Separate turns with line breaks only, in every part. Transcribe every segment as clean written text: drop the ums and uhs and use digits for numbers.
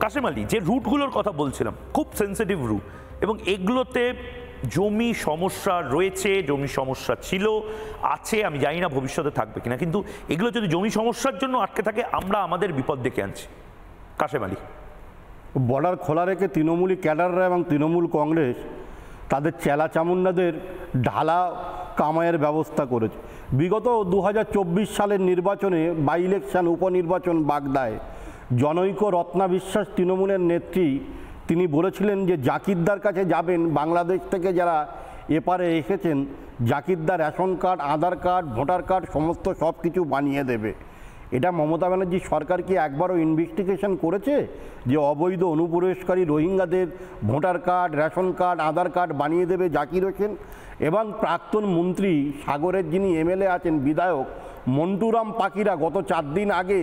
কাশেম আলী, যে রুটগুলোর কথা বলছিলাম খুব সেন্সিটিভ রুট, এবং এগুলোতে জমি সমস্যা রয়েছে, জমি সমস্যা ছিল, আছে, আমি জানি না ভবিষ্যতে থাকবে কিনা, কিন্তু এগুলো যদি জমি সমস্যার জন্য আটকে থাকে আমরা আমাদের বিপদ ডেকে আনছি। কাশেম আলী,
বর্ডার খোলা রেখে তৃণমূলী ক্যাডাররা এবং তৃণমূল কংগ্রেস তাদের চেলা চামুন্ডাদের ঢালা কামাইয়ের ব্যবস্থা করেছে। বিগত 2024 সালের নির্বাচনে বাই ইলেকশন উপনির্বাচন বাগদায় জনৈক রত্না বিশ্বাস তৃণমূলের নেত্রী তিনি বলেছিলেন যে জাকিরদার কাছে যাবেন, বাংলাদেশ থেকে যারা এপারে এসেছেন জাকিরদার রেশন কার্ড, আধার কার্ড, ভোটার কার্ড সমস্ত সব কিছু বানিয়ে দেবে। এটা মমতা ব্যানার্জি সরকার কি একবারও ইনভেস্টিগেশন করেছে যে অবৈধ অনুপ্রবেশকারী রোহিঙ্গাদের ভোটার কার্ড, রেশন কার্ড, আধার কার্ড বানিয়ে দেবে জাকির হোসেন? এবং প্রাক্তন মন্ত্রী সাগরের যিনি এমএলএ আছেন, বিধায়ক মন্টুরাম পাখিরা গত 4 দিন আগে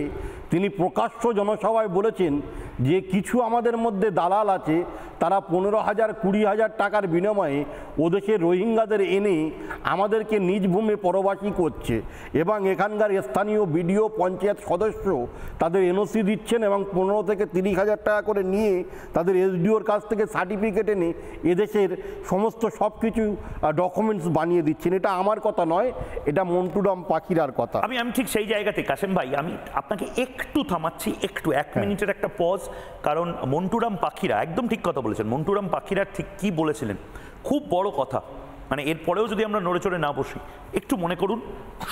তিনি প্রকাশ্য জনসভায় বলেছেন যে কিছু আমাদের মধ্যে দালাল আছে, তারা 15,000 20,000 টাকার বিনিময়ে ওদেশের রোহিঙ্গাদের এনে আমাদেরকে নিজ ভূমে পরবাসী করছে, এবং এখানকার স্থানীয় বিডিও পঞ্চায়েত সদস্য তাদের এনওসি দিচ্ছেন এবং 15 থেকে 30,000 টাকা করে নিয়ে তাদের এসডিওর কাছ থেকে সার্টিফিকেট এনে এদেশের সমস্ত সব কিছু ডকুমেন্টস বানিয়ে দিচ্ছেন। এটা আমার কথা নয়, এটা মন্টুরাম পাখিরার কথা।
আমি ঠিক সেই জায়গাতে কাশেম ভাই আমি আপনাকে একটু থামাচ্ছি, একটু 1 মিনিটের একটা পজ, কারণ মন্টুরাম পাখিরা একদম ঠিক কথা বলেছেন। মন্টুরাম পাখিরা ঠিক কি বলেছিলেন, খুব বড় কথা, মানে এরপরেও যদি আমরা নড়ে চড়ে না বসি, একটু মনে করুন,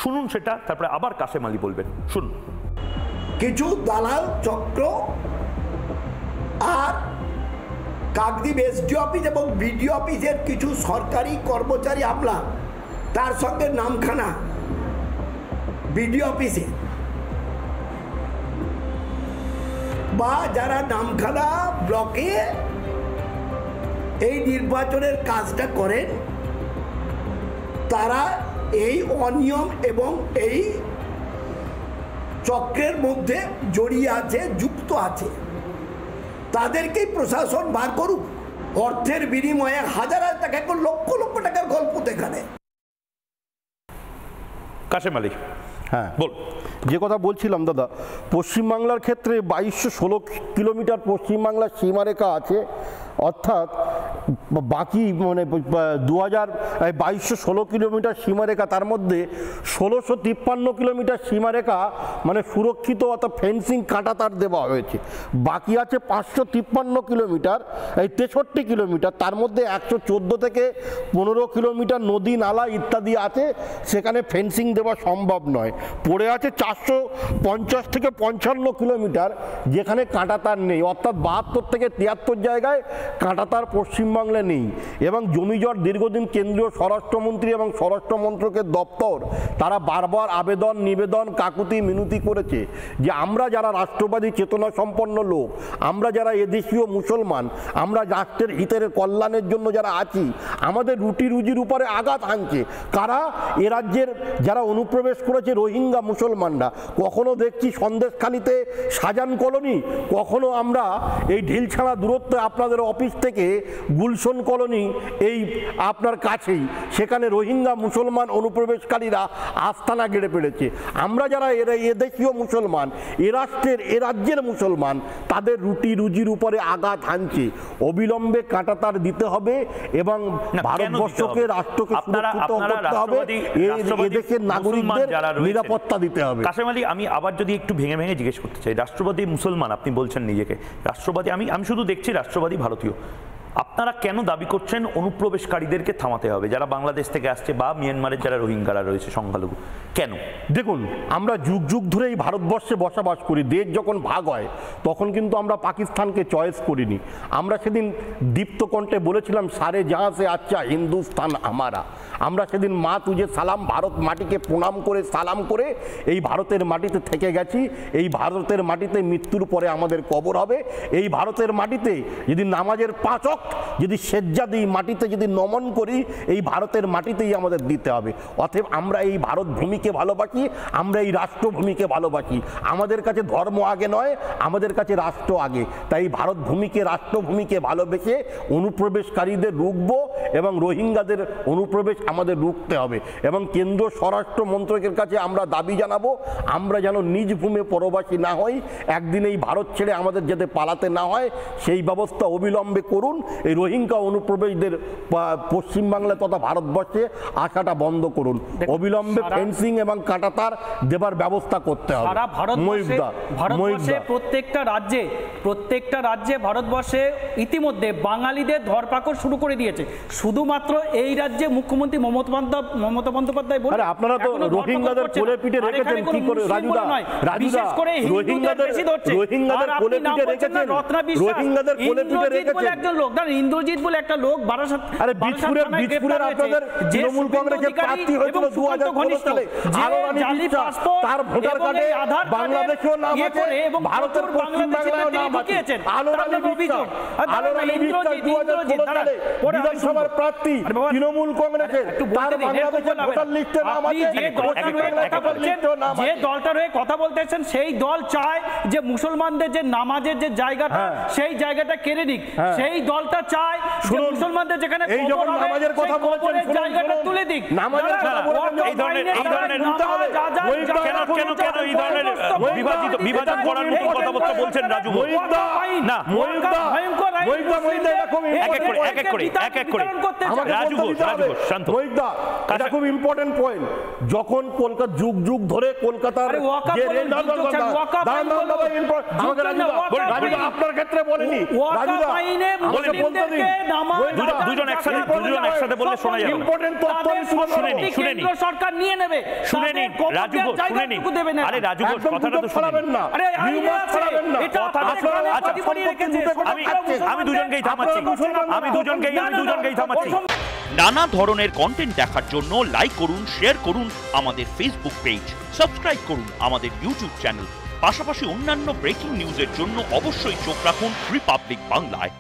শুনুন সেটা, তারপরে আবার কাশেম আলী বলবেন, শুনুন।
কিছু দালাল চক্র আর কাকদ্বীপ এসডিও অফিস এবং বিডিও অফিসের কিছু সরকারি কর্মচারী আমলা, তার সঙ্গে নামখানা বিডিও অফিসে বা যারা নামখানা ব্লকে এই নির্বাচনের কাজটা করেন, তারা এই অনিয়ম এবং এই চক্রের মধ্যে জড়িয়ে আছে, যুক্ত আছে। তাদেরকেই প্রশাসন বার করুক। অর্থের বিনিময়ে হাজার হাজার টাকা, লক্ষ লক্ষ টাকার গল্প এখানে।
কাশেম আলী,
হ্যাঁ
বল।
যে কথা বলছিলাম দাদা, পশ্চিমবাংলার ক্ষেত্রে 2216 কিলোমিটার পশ্চিমবাংলার সীমারেখা আছে, অর্থাৎ বাকি মানে 2216 কিলোমিটার সীমারেখা, তার মধ্যে 1653 কিলোমিটার সীমারেখা মানে সুরক্ষিত, অর্থাৎ ফেন্সিং কাঁটাতার দেওয়া হয়েছে। বাকি আছে 553 কিলোমিটার, এই 63 কিলোমিটার, তার মধ্যে 114 থেকে 15 কিলোমিটার নদী নালা ইত্যাদি আছে, সেখানে ফেন্সিং দেওয়া সম্ভব নয়। পড়ে আছে 450 থেকে 55 কিলোমিটার, যেখানে কাঁটাতার নেই, অর্থাৎ 72 থেকে 73 জায়গায় কাঁটাতার পশ্চিমবাংলায় নেই। এবং জমিজট দীর্ঘদিন কেন্দ্রীয় স্বরাষ্ট্রমন্ত্রী এবং স্বরাষ্ট্র মন্ত্রকের দপ্তর তারা বারবার আবেদন নিবেদন কাকুতি মিনতি করেছে যে আমরা যারা রাষ্ট্রবাদী চেতনা সম্পন্ন লোক, আমরা যারা এদেশীয় মুসলমান, আমরা রাষ্ট্রের হিতের কল্যাণের জন্য যারা আছি, আমাদের রুটি রুজির উপরে আঘাত হানছে কারা? এ রাজ্যের যারা অনুপ্রবেশ করেছে রোহিঙ্গা মুসলমানরা। কখনো দেখছি সন্দেশখালিতে শাহজাহান কলোনি, কখনো আমরা এই ঢিলছাড়া দূরত্বে আপনাদের অফিস থেকে গুলশন কলোনি এই আপনার কাছেই, সেখানে রোহিঙ্গা মুসলমান অনুপ্রবেশকারীরা আস্তানা গেড়ে পেরেছে। আমরা যারা এদেশীয় মুসলমান, এ রাষ্ট্রের এ রাজ্যের মুসলমান, তাদের রুটি রুজির উপরে আঘাত হানছে। অবিলম্বে কাঁটাতার দিতে হবে এবং ভারতবর্ষকে রাষ্ট্রকে সুরক্ষিত করতে হবে, এদেশের নাগরিকদের নিরাপত্তা দিতে হবে।
কাশেম আলী, আমি আবার যদি একটু ভেঙে ভেঙে জিজ্ঞেস করতে চাই, রাষ্ট্রবাদী মুসলমান আপনি বলছেন নিজেকে রাষ্ট্রবাদী, আমি শুধু দেখছি রাষ্ট্রবাদী ভারতীয়, আপনারা কেন দাবি করছেন অনুপ্রবেশকারীদেরকে থামাতে হবে যারা বাংলাদেশ থেকে আসছে বা মিয়ানমারের যারা রোহিঙ্গারা রয়েছে সংখ্যালঘু? কেন?
দেখুন, আমরা যুগ যুগ ধরে এই ভারতবর্ষে বসবাস করি। দেশ যখন ভাগ হয় তখন কিন্তু আমরা পাকিস্তানকে চয়েস করিনি। আমরা সেদিন দীপ্ত কণ্ঠে বলেছিলাম সারে জাহাঁ সে আচ্ছা হিন্দুস্তান আমারা। আমরা সেদিন মা তুজে সালাম, ভারত মাটিকে প্রণাম করে সালাম করে এই ভারতের মাটিতে থেকে গেছি। এই ভারতের মাটিতে মৃত্যুর পরে আমাদের কবর হবে। এই ভারতের মাটিতে যদি নামাজের 5 ওয়াক্ত যদি সেজ্জা দিই, মাটিতে যদি নমন করি, এই ভারতের মাটিতেই আমাদের দিতে হবে। অতএব আমরা এই ভারত ভূমিকে ভালোবাসি, আমরা এই রাষ্ট্রভূমিকে ভালোবাসি। আমাদের কাছে ধর্ম আগে নয়, আমাদের কাছে রাষ্ট্র আগে। তাই ভারত ভূমিকে, রাষ্ট্রভূমিকে ভালোবেসে অনুপ্রবেশকারীদের রুখবো এবং রোহিঙ্গাদের অনুপ্রবেশ আমাদের রুখতে হবে। এবং কেন্দ্র স্বরাষ্ট্র মন্ত্রকের কাছে আমরা দাবি জানাবো, আমরা যেন নিজ ভূমে পরবাসী না হই, একদিন এই ভারত ছেড়ে আমাদের যাতে পালাতে না হয় সেই ব্যবস্থা অবিলম্বে করুন। এই রোহিঙ্গা অনুপ্রবেশদের পশ্চিমবাংলা তথা ভারতবর্ষে আসাটা বন্ধ করুন। অবিলম্বে ফেন্সিং এবং কাঁটাতার দেবার ব্যবস্থা করতে হবে।
ভারতবর্ষে প্রত্যেকটা রাজ্যে ভারতবর্ষে ইতিমধ্যে বাঙালিদের ধরপাকড় শুরু করে দিয়েছে। শুধুমাত্র এই রাজ্যে মুখ্যমন্ত্রী মমতা বন্দ্যোপাধ্যায় বলে
আপনারা তো রোহিঙ্গাদের কোলে পিঠে রেখেছেন কি করে রাজুদা?
বিশেষ করে রোহিঙ্গাদের কোলে পিঠে রেখেছেন, রোহিঙ্গাদের কোলে পিঠে রেখেছেন একজন লোক, ইন্দ্রজিৎ বলে একটা লোক বারাসাত,
আরে বীজপুরের আপনাদের তৃণমূল কংগ্রেসের প্রার্থী হয়েছিল 2015 সালে, তার ভোটার কার্ডে বাংলাদেশেও নাম আছে, ভারতের পশ্চিম বাংলায়ও নাম আছে। আলোরানী বিশ্বাস 2015 সালে বিধানসভার প্রার্থী তৃণমূল কংগ্রেসের, তার বাংলাদেশের ভোটার লিস্টে নাম আছে।
যে দলটার হয়ে কথা বলতেছেন সেই দল চায় যে মুসলমানদের যে নামাজের যে জায়গাটা, সেই জায়গাটা কেড়ে নিক। সেই দলটা চায় যে মুসলমানদের যেখানে কবর হবে সেই কবরের জায়গাটা তুলে দিক।
বিভাজন করার মতো কথাবার্তা বলছেন রাজু। না, এক এক করে রাজু ঘোষ শান্ত।
এটা খুব ইম্পর্টেন্ট পয়েন্ট। যখন কলকাতা যুগ যুগ ধরে কলকাতার যে রেল আপনার ক্ষেত্রে বলেনি,
দুজন একসাথে বললে শোনা যাবে।
ইম্পর্টেন্ট তথ্য
কেন্দ্র সরকার নিয়ে নেবে।
শুনে নিন রাজু ঘোষ, শুনে নিন। আরে রাজু ঘোষ, কথাটা তো শুনেন না। আমি দুজনকেই থামাচ্ছি। নানা ধরনের কন্টেন্ট দেখার জন্য লাইক করুন, শেয়ার করুন আমাদের ফেসবুক পেজ, সাবস্ক্রাইব করুন আমাদের ইউটিউব চ্যানেল। পাশাপাশি অন্যান্য ব্রেকিং নিউজের জন্য অবশ্যই চোখ রাখুন রিপাবলিক বাংলায়।